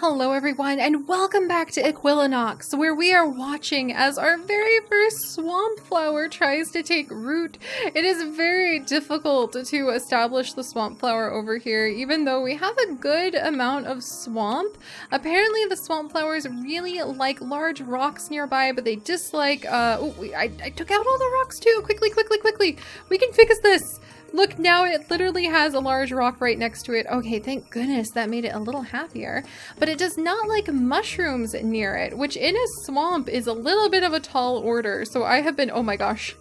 Hello everyone and welcome back to Equilinox, where we are watching as our very first swamp flower tries to take root. It is very difficult to establish the swamp flower over here, even though we have a good amount of swamp. Apparently the swamp flowers really like large rocks nearby, but they dislike, I took out all the rocks too. Quickly. We can fix this. Look, now it literally has a large rock right next to it. Okay, thank goodness, that made it a little happier. But it does not like mushrooms near it, which in a swamp is a little bit of a tall order. So I have been, oh my gosh,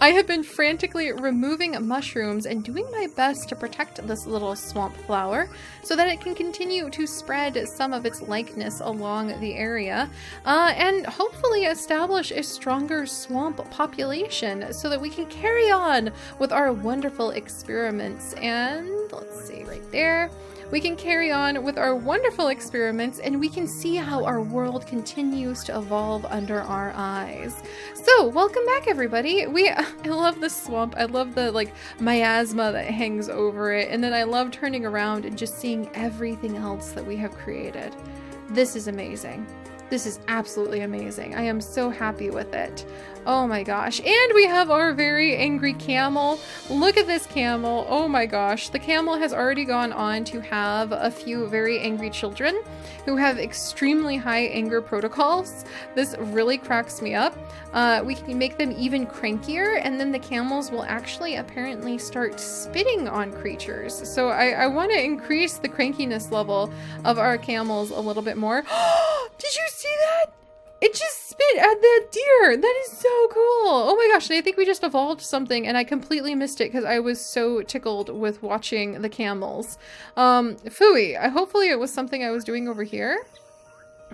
I have been frantically removing mushrooms and doing my best to protect this little swamp flower so that it can continue to spread some of its likeness along the area and hopefully establish a stronger swamp population so that we can carry on with our wonderful experiments. And let's see right there. We can carry on with our wonderful experiments and we can see how our world continues to evolve under our eyes. So, welcome back everybody. I love this swamp. I love the miasma that hangs over it, and then I love turning around and just seeing everything else that we have created. This is amazing. This is absolutely amazing. I am so happy with it. Oh my gosh. And we have our very angry camel. Look at this camel. Oh my gosh. The camel has already gone on to have a few very angry children who have extremely high anger protocols. This really cracks me up. We can make them even crankier, and then the camels will actually apparently start spitting on creatures. So I want to increase the crankiness level of our camels a little bit more. Did you see that? It just spit at the deer. That is so cool. Oh my gosh. And I think we just evolved something and I completely missed it because I was so tickled with watching the camels. Phooey. Hopefully it was something I was doing over here.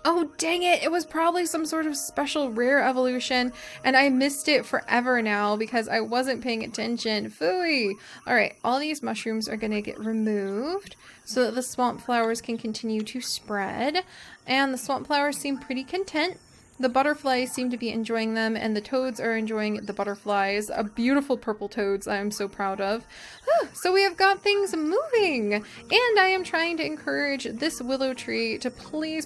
Oh, dang it. It was probably some sort of special rare evolution and I missed it forever now because I wasn't paying attention. Phooey. All right. All these mushrooms are going to get removed so that the swamp flowers can continue to spread. And the swamp flowers seem pretty content. The butterflies seem to be enjoying them, and the toads are enjoying the butterflies. Beautiful purple toads I am so proud of. So we have got things moving, and I am trying to encourage this willow tree to please,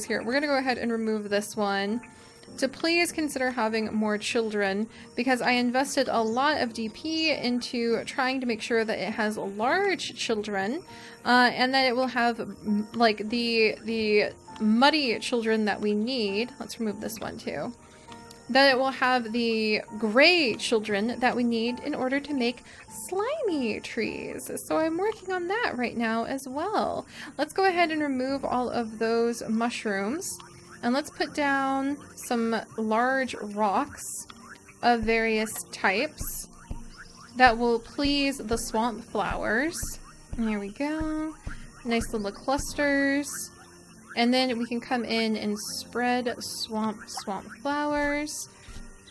here, we're going to go ahead and remove this one, to please consider having more children, because I invested a lot of DP into trying to make sure that it has large children, and that it will have like the muddy children that we need. Let's remove this one too. That it will have the gray children that we need in order to make slimy trees. So I'm working on that right now as well. Let's go ahead and remove all of those mushrooms. And let's put down some large rocks of various types that will please the swamp flowers. There we go. Nice little clusters. And then we can come in and spread swamp flowers.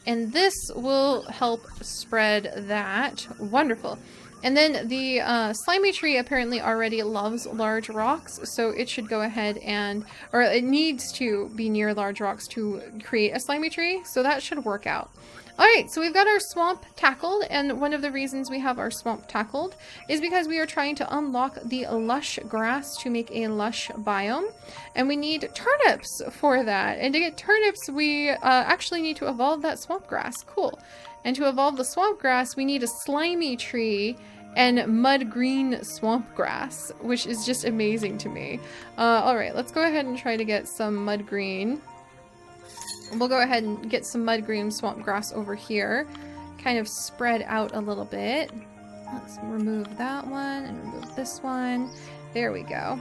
And this will help spread that. Wonderful. And then the slimy tree apparently already loves large rocks, so it should go ahead and, or it needs to be near large rocks to create a slimy tree, so that should work out. Alright, so we've got our swamp tackled, and one of the reasons we have our swamp tackled is because we are trying to unlock the lush grass to make a lush biome, and we need turnips for that. And to get turnips, we actually need to evolve that swamp grass. Cool. And to evolve the swamp grass, we need a slimy tree and mud green swamp grass, which is just amazing to me. Alright, let's go ahead and try to get some mud green. We'll go ahead and get some mud green swamp grass over here, kind of spread out a little bit. Let's remove that one and remove this one. There we go.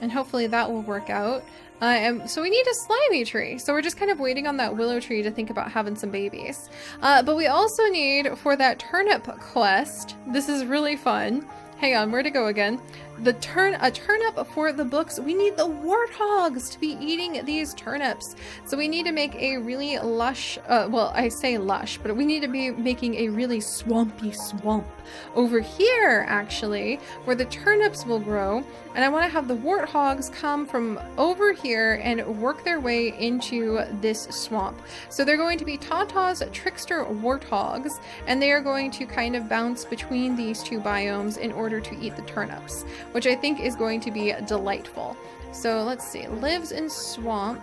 And hopefully that will work out. So we need a slimy tree. So we're just kind of waiting on that willow tree to think about having some babies. But we also need, for that turnip quest, this is really fun. Hang on, where to go again? A turnip for the books. We need the warthogs to be eating these turnips. So we need to make a really lush, well, I say lush, but we need to be making a really swampy swamp over here, actually, where the turnips will grow. And I want to have the warthogs come from over here and work their way into this swamp. So they're going to be Tata's Trickster warthogs, and they are going to kind of bounce between these two biomes in order order to eat the turnips, which I think is going to be delightful. So let's see, lives in swamp,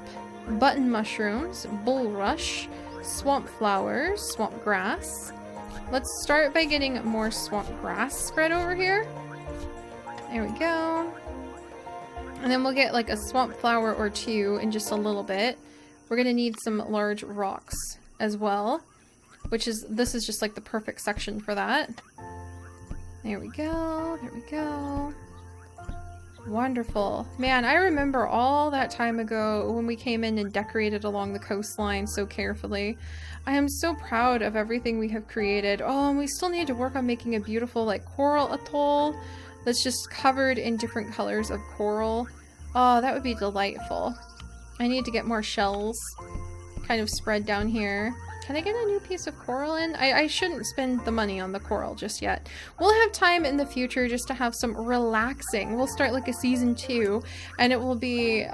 button mushrooms, bulrush, swamp flowers, swamp grass. Let's start by getting more swamp grass spread over here. There we go. And then we'll get like a swamp flower or two in just a little bit. We're gonna need some large rocks as well, this is just like the perfect section for that. There we go, there we go. Wonderful. Man, I remember all that time ago when we came in and decorated along the coastline so carefully. I am so proud of everything we have created. Oh, and we still need to work on making a beautiful like coral atoll that's just covered in different colors of coral. Oh, that would be delightful. I need to get more shells kind of spread down here. Can I get a new piece of coral in? I shouldn't spend the money on the coral just yet. We'll have time in the future just to have some relaxing. We'll start like a season 2 and it will be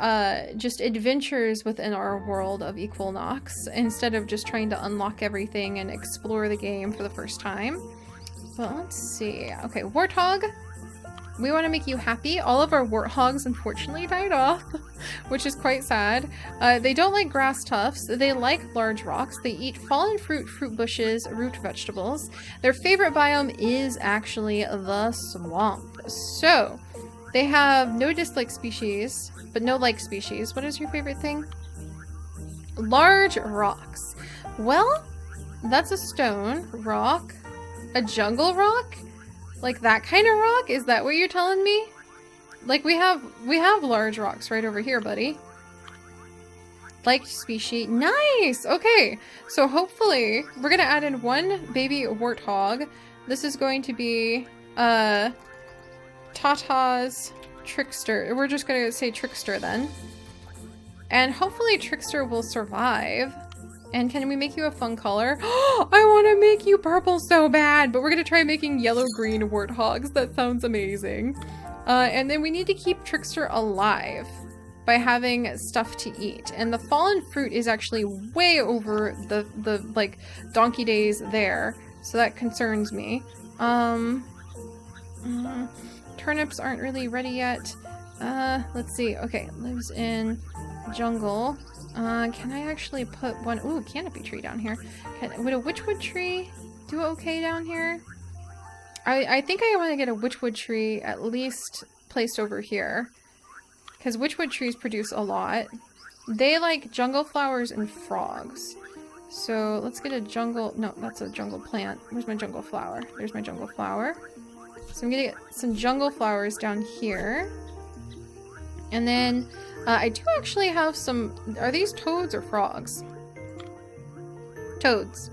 just adventures within our world of Equilinox instead of just trying to unlock everything and explore the game for the first time. Well, let's see. Okay, Warthog. We want to make you happy. All of our warthogs unfortunately died off, which is quite sad. They don't like grass tufts. They like large rocks. They eat fallen fruit, fruit bushes, root vegetables. Their favorite biome is actually the swamp. So they have no dislike species, but no like species. What is your favorite thing? Large rocks. Well, that's a stone rock, a jungle rock. Like that kind of rock? Is that what you're telling me? Like we have large rocks right over here, buddy. Liked species. Nice! Okay. So hopefully we're gonna add in one baby warthog. This is going to be Tata's Trickster. We're just gonna say Trickster then. And hopefully Trickster will survive. And can we make you a fun color? I want to make you purple so bad, but we're going to try making yellow-green warthogs. That sounds amazing. And then we need to keep Trickster alive by having stuff to eat. And the fallen fruit is actually way over the like donkey days there. So that concerns me. Turnips aren't really ready yet. Let's see. Okay, lives in jungle. Can I actually put one? Ooh, canopy tree down here. Would a witchwood tree do okay down here? I think I want to get a witchwood tree at least placed over here. Because witchwood trees produce a lot. They like jungle flowers and frogs. So let's get a jungle... No, that's a jungle plant. Where's my jungle flower? There's my jungle flower. So I'm gonna get some jungle flowers down here. And then... I do actually have some... Are these toads or frogs? Toads.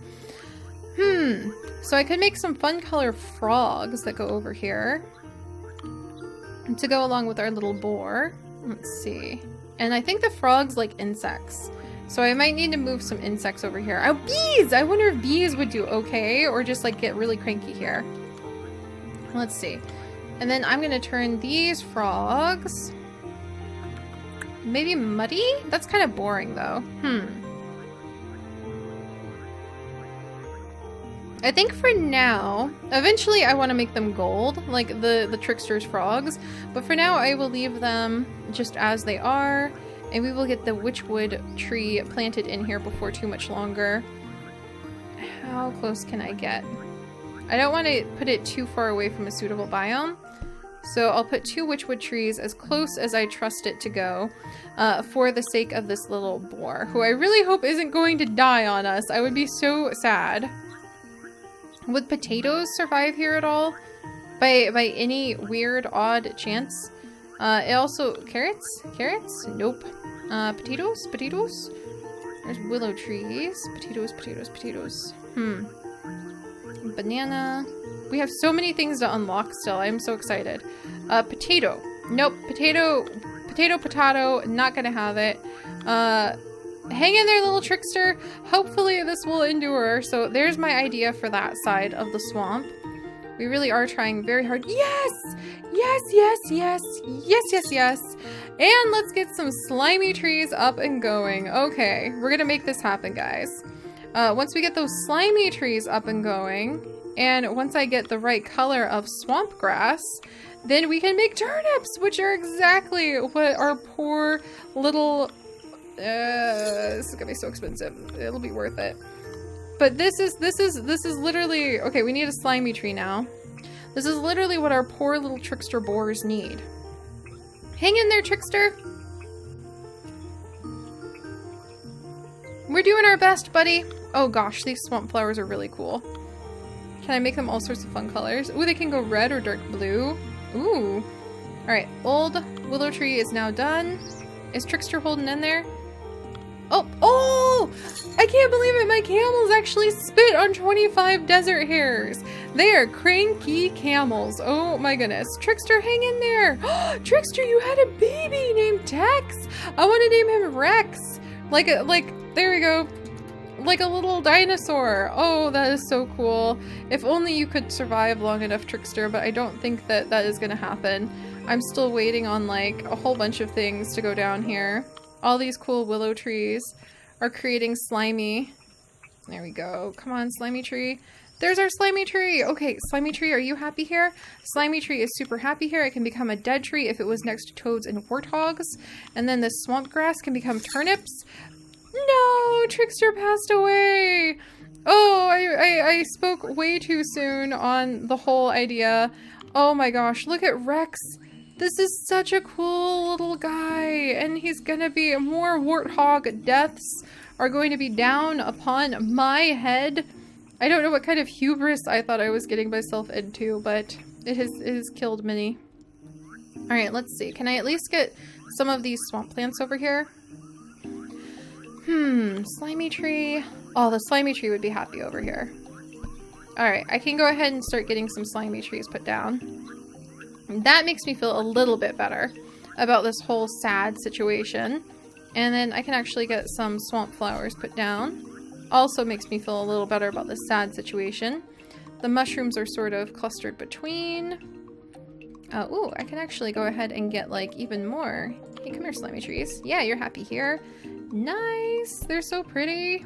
So I could make some fun color frogs that go over here. To go along with our little boar. Let's see. And I think the frogs like insects. So I might need to move some insects over here. Oh, bees! I wonder if bees would do okay or just like get really cranky here. Let's see. And then I'm going to turn these frogs... Maybe muddy? That's kind of boring though. I think for now, eventually I want to make them gold, like the Trickster's frogs, but for now I will leave them just as they are, and we will get the witchwood tree planted in here before too much longer. How close can I get? I don't want to put it too far away from a suitable biome. So I'll put 2 witchwood trees as close as I trust it to go for the sake of this little boar, who I really hope isn't going to die on us. I would be so sad. Would potatoes survive here at all? By any weird, odd chance? It also... Carrots? Carrots? Nope. Potatoes? Potatoes? There's willow trees. Potatoes, potatoes, potatoes. Banana... We have so many things to unlock still. I'm so excited. Potato. Nope. Potato, not gonna have it. Hang in there, little Trickster. Hopefully this will endure. So there's my idea for that side of the swamp. We really are trying very hard. Yes! Yes, yes, yes. Yes, yes, yes. And let's get some slimy trees up and going. Okay, we're gonna make this happen, guys. Once we get those slimy trees up and going, And once I get the right color of swamp grass, then we can make turnips, which are exactly what our poor little... this is gonna be so expensive. It'll be worth it. But this is literally... Okay, we need a slimy tree now. This is literally what our poor little trickster boars need. Hang in there, Trickster. We're doing our best, buddy. Oh gosh, these swamp flowers are really cool. Can I make them all sorts of fun colors? Ooh, they can go red or dark blue. Ooh. Alright, old willow tree is now done. Is Trickster holding in there? Oh, oh! I can't believe it! My camels actually spit on 25 desert hares! They are cranky camels. Oh my goodness. Trickster, hang in there! Trickster, you had a baby named Tex! I want to name him Rex! There we go. Like a little dinosaur. Oh, that is so cool. If only you could survive long enough, Trickster, but I don't think that that is gonna happen. I'm still waiting on like a whole bunch of things to go down here. All these cool willow trees are creating slimy. There we go. Come on, slimy tree. There's our slimy tree. Okay, slimy tree, are you happy here? Slimy tree is super happy here. It can become a dead tree if it was next to toads and warthogs. And then the swamp grass can become turnips. No, Trickster passed away. Oh, I spoke way too soon on the whole idea. Oh my gosh, look at Rex. This is such a cool little guy, and he's gonna be more warthog deaths are going to be down upon my head. I don't know what kind of hubris I thought I was getting myself into, but it has killed many. Alright, let's see. Can I at least get some of these swamp plants over here? Slimy tree. Oh, the slimy tree would be happy over here. Alright, I can go ahead and start getting some slimy trees put down. That makes me feel a little bit better about this whole sad situation. And then I can actually get some swamp flowers put down. Also makes me feel a little better about this sad situation. The mushrooms are sort of clustered between. Ooh, I can actually go ahead and get like even more. Hey, come here, slimy trees. Yeah, you're happy here. Nice. They're so pretty.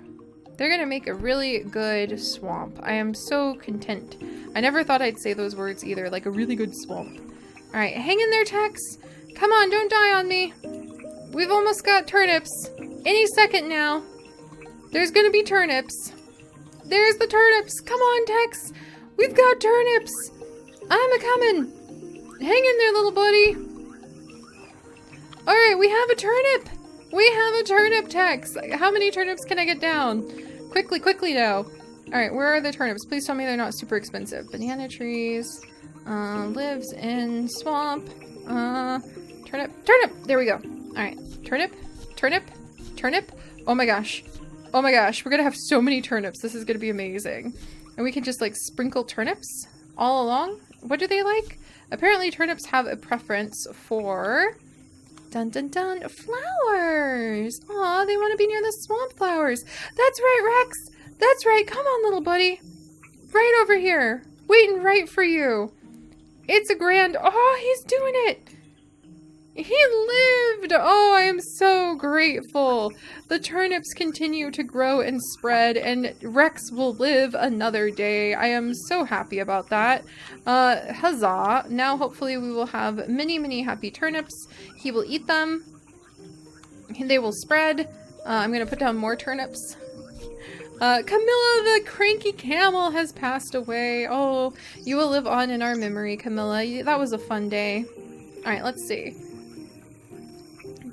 They're gonna make a really good swamp. I am so content. I never thought I'd say those words either, like a really good swamp. Alright, hang in there, Tex. Come on, don't die on me. We've almost got turnips. Any second now. There's gonna be turnips. There's the turnips. Come on, Tex. We've got turnips. I'm a-coming. Hang in there, little buddy. Alright, we have a turnip. We have a turnip, Tex. How many turnips can I get down? Quickly, quickly now. Alright, where are the turnips? Please tell me they're not super expensive. Banana trees. Lives in swamp. Turnip. Turnip! There we go. Alright. Turnip. Turnip. Turnip. Oh my gosh. Oh my gosh. We're gonna have so many turnips. This is gonna be amazing. And we can just like sprinkle turnips all along. What do they like? Apparently turnips have a preference for... Dun dun dun. Flowers! Aw, they want to be near the swamp flowers. That's right, Rex! That's right. Come on, little buddy. Right over here. Waiting right for you. It's a grand... Oh, he's doing it. He lived. Oh, I am so grateful. The turnips continue to grow and spread, and Rex will live another day. I am so happy about that. Huzzah. Now, hopefully, we will have many, many happy turnips. He will eat them. They will spread. I'm going to put down more turnips. Camilla, the cranky camel, has passed away. Oh, you will live on in our memory, Camilla. That was a fun day. Alright, let's see.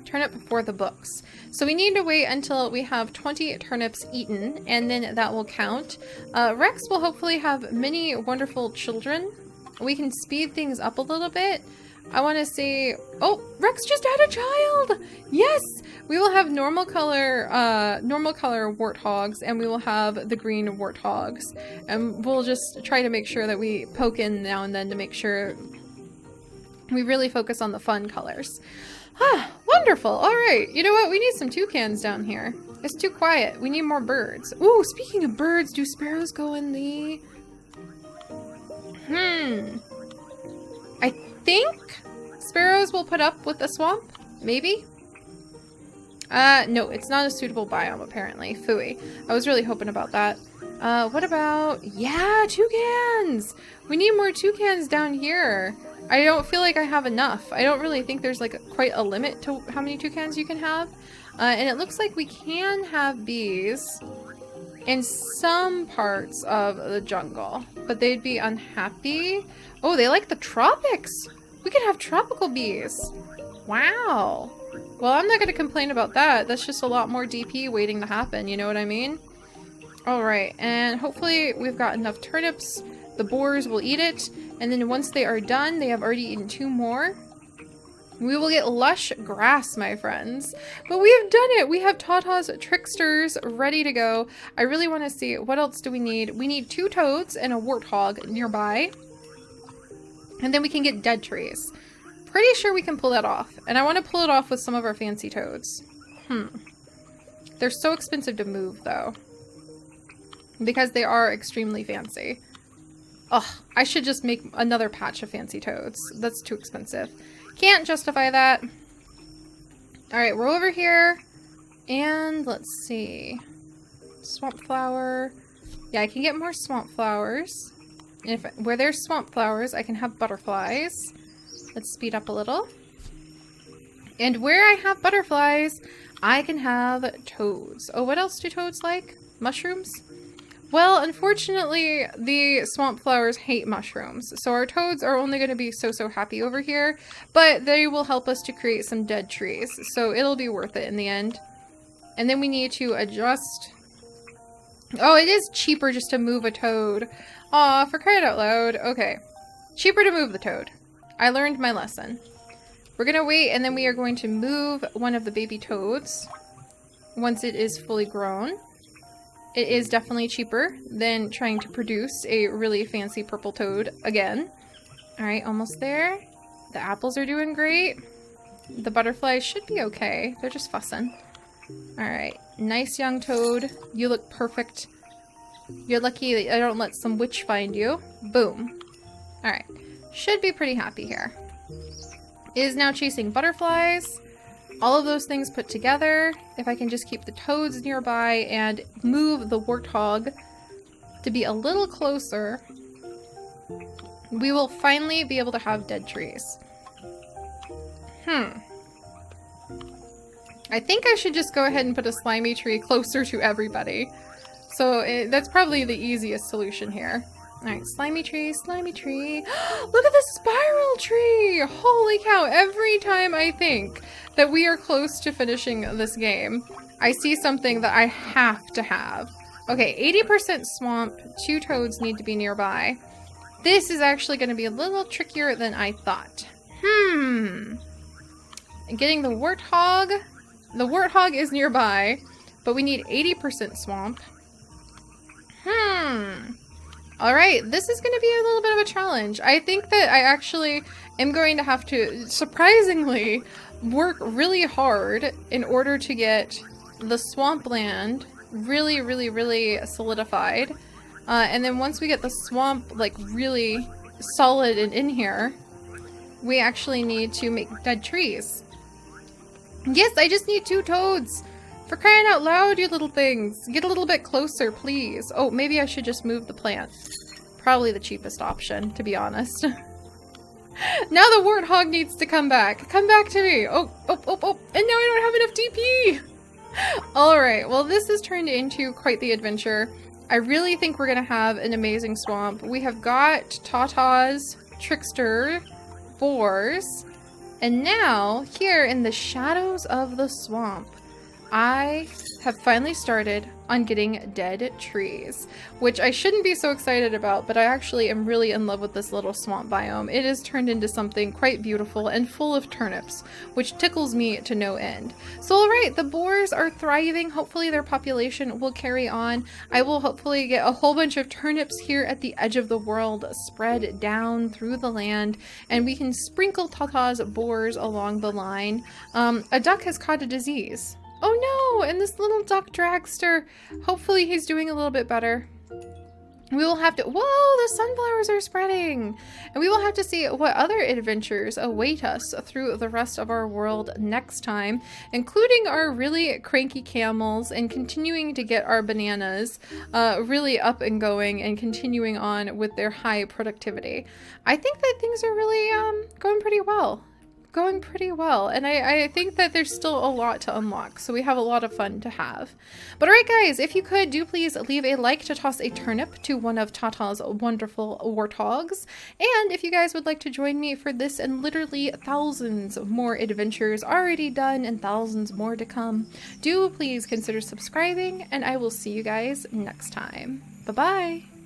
Turnip for the books. So we need to wait until we have 20 turnips eaten, and then that will count. Rex will hopefully have many wonderful children. We can speed things up a little bit. I want to say... Oh, Rex just had a child! Yes! We will have normal color warthogs, and we will have the green warthogs. And we'll just try to make sure that we poke in now and then to make sure we really focus on the fun colors. Ah, wonderful. All right. You know what? We need some toucans down here. It's too quiet. We need more birds. Ooh, speaking of birds, do sparrows go in the... I think sparrows will put up with the swamp. Maybe? No, it's not a suitable biome, apparently. Phooey. I was really hoping about that. What about, yeah, toucans! We need more toucans down here. I don't feel like I have enough. I don't really think there's like quite a limit to how many toucans you can have. And it looks like we can have bees in some parts of the jungle, but they'd be unhappy. Oh, they like the tropics. We could have tropical bees. Wow. Well, I'm not going to complain about that. That's just a lot more DP waiting to happen. You know what I mean? All right. And hopefully we've got enough turnips. The boars will eat it. And then once they are done, they have already eaten 2 more. We will get lush grass, my friends. But we have done it. We have Tata's Tricksters ready to go. I really want to see, what else do we need? We need 2 toads and a warthog nearby. And then we can get dead trees. Pretty sure we can pull that off. And I want to pull it off with some of our fancy toads. They're so expensive to move, though. Because they are extremely fancy. Ugh, I should just make another patch of fancy toads. That's too expensive. Can't justify that. Alright, we're over here. And let's see. Swamp flower. Yeah, I can get more swamp flowers. And where there's swamp flowers, I can have butterflies. Let's speed up a little. And where I have butterflies, I can have toads. Oh, what else do toads like? Mushrooms? Well, unfortunately, the swamp flowers hate mushrooms, so our toads are only going to be so happy over here, but they will help us to create some dead trees, so it'll be worth it in the end. And then we need to adjust. Oh, it is cheaper just to move a toad. Aw, for crying out loud. Okay. Cheaper to move the toad. I learned my lesson. We're going to wait, and then we are going to move one of the baby toads once it is fully grown. It is definitely cheaper than trying to produce a really fancy purple toad again. Alright, almost there. The apples are doing great. The butterflies should be okay. They're just fussing. Alright, nice young toad. You look perfect. You're lucky that I don't let some witch find you. Boom. Alright, should be pretty happy here. Is now chasing butterflies. All of those things put together, if I can just keep the toads nearby and move the warthog to be a little closer, we will finally be able to have dead trees. I think I should just go ahead and put a slimy tree closer to everybody. So that's probably the easiest solution here. Alright, slimy tree, slimy tree. Look at the spiral tree! Holy cow, every time I think that we are close to finishing this game, I see something that I have to have. Okay, 80% swamp, 2 toads need to be nearby. This is actually going to be a little trickier than I thought. Getting the warthog. The warthog is nearby, but we need 80% swamp. Alright, this is going to be a little bit of a challenge. I think that I actually am going to have to, surprisingly, work really hard in order to get the swampland really solidified. And then once we get the swamp, like, really solid and in here, we actually need to make dead trees. Yes, I just need 2 toads! For crying out loud, you little things. Get a little bit closer, please. Oh, maybe I should just move the plant. Probably the cheapest option, to be honest. Now the warthog needs to come back. Come back to me. Oh. And now I don't have enough DP. Alright, well this has turned into quite the adventure. I really think we're going to have an amazing swamp. We have got Tata's Trickster boars. And now, here in the shadows of the swamp, I have finally started on getting dead trees, which I shouldn't be so excited about, but I actually am really in love with this little swamp biome. It has turned into something quite beautiful and full of turnips, which tickles me to no end. So alright, the boars are thriving. Hopefully their population will carry on. I will hopefully get a whole bunch of turnips here at the edge of the world spread down through the land, and we can sprinkle Tata's boars along the line. A duck has caught a disease. Oh no, and this little duck dragster, hopefully he's doing a little bit better. We will have to, whoa, the sunflowers are spreading! And we will have to see what other adventures await us through the rest of our world next time, including our really cranky camels and continuing to get our bananas really up and going and continuing on with their high productivity. I think that things are really going pretty well. And I think that there's still a lot to unlock, so we have a lot of fun to have. But alright guys, if you could, do please leave a like to toss a turnip to one of Tata's wonderful warthogs, and if you guys would like to join me for this and literally thousands more adventures already done and thousands more to come, do please consider subscribing, and I will see you guys next time. Bye bye!